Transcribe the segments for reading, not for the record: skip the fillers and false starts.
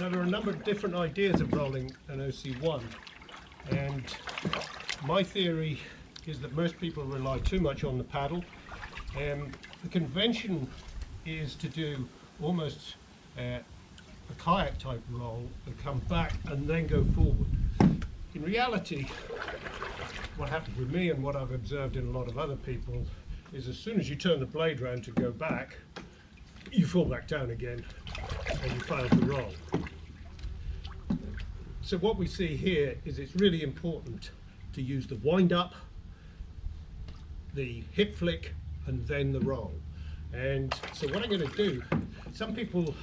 Now there are a number of different ideas of rolling an OC1, and my theory is that most people rely too much on the paddle. The convention is to do almost a kayak type roll and come back and then go forward. In reality, what happened with me and what I've observed in a lot of other people is as soon as you turn the blade round to go back, you fall back down again and you fail to roll. So what we see here is it's really important to use the wind up, the hip flick, and then the roll. And so what I'm going to do, some people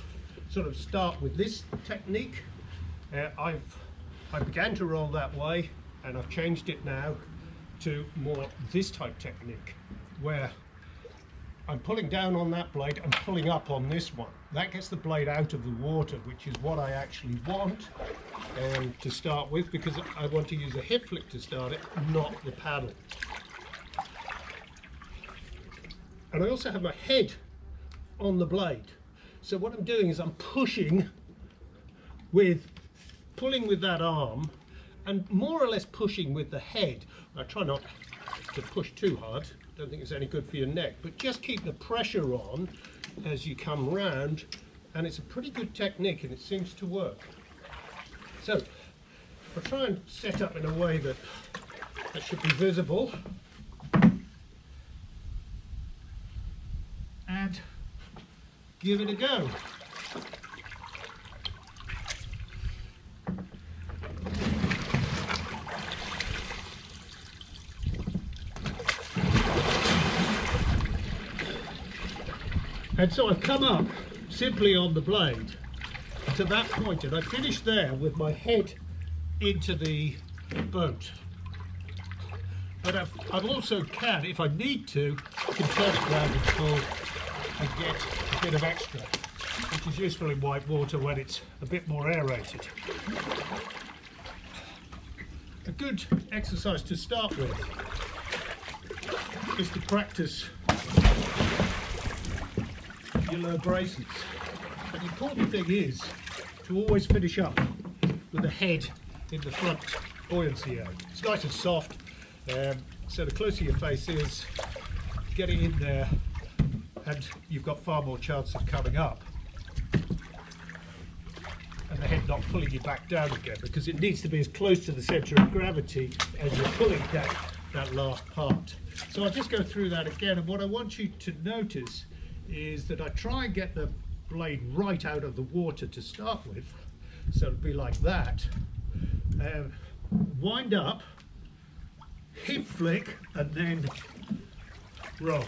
sort of start with this technique. I began to roll that way, and I've changed it now to more this type technique, where I'm pulling down on that blade and pulling up on this one. That gets the blade out of the water, which is what I actually want to start with, because I want to use a hip flick to start it, not the paddle. And I also have my head on the blade. So what I'm doing is I'm pulling with that arm, and more or less pushing with the head. I try not to push too hard, don't think it's any good for your neck, but just keep the pressure on as you come round, and it's a pretty good technique and it seems to work. So I'll try and set up in a way that should be visible, and give it a go. And so I've come up simply on the blade to that point, and I finished there with my head into the boat. But I've also can, if I need to, can turn it round and pull and get a bit of extra, which is useful in white water when it's a bit more aerated. A good exercise to start with is to practice your low braces. But the important thing is to always finish up with the head in the front buoyancy area. It's nice and soft, so the closer your face is, get it in there, and you've got far more chance of coming up and the head not pulling you back down again, because it needs to be as close to the centre of gravity as you're pulling down that last part. So I'll just go through that again, and what I want you to notice is that I try and get the blade right out of the water to start with, so it'll be like that. Wind up, hip flick, and then roll.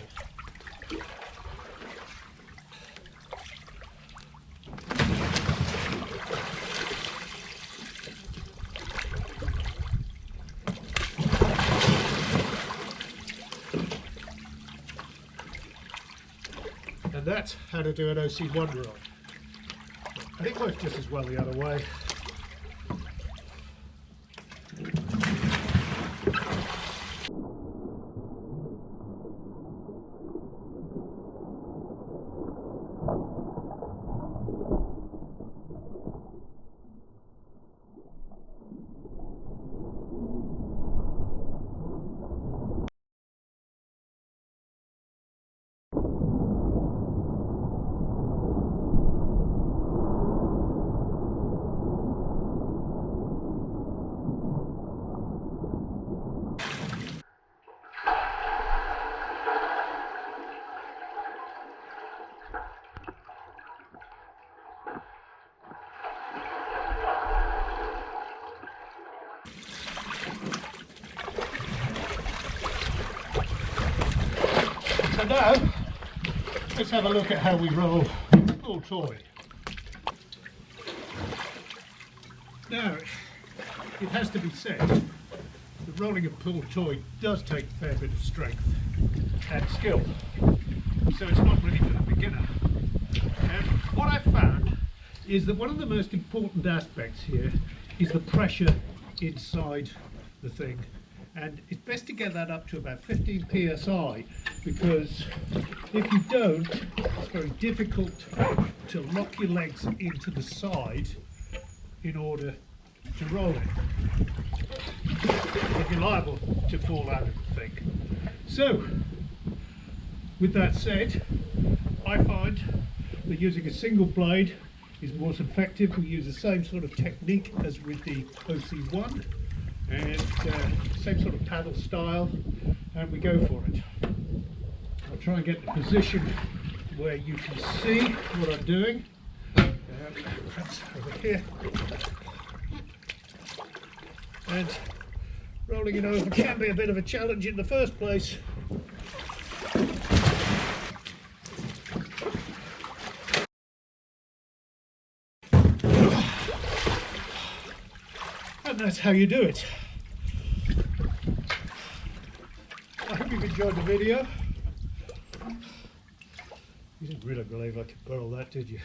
And that's how to do an OC1 roll. And it works just as well the other way. So now, let's have a look at how we roll a full toy. Now, it has to be said, the rolling a pull toy does take a fair bit of strength and skill, so it's not really for the beginner. And what I've found is that one of the most important aspects here is the pressure inside the thing. And it's best to get that up to about 15 psi, because if you don't, it's very difficult to lock your legs into the side in order to roll it. But you're liable to fall out of the thing. So, with that said, I find that using a single blade is more effective. We use the same sort of technique as with the OC1 and same sort of paddle style, and we go for it. I'll try and get the position where you can see what I'm doing. Perhaps over here. And rolling it over can be a bit of a challenge in the first place. And that's how you do it. I hope you've enjoyed the video. You didn't really believe I could burrow that, did you?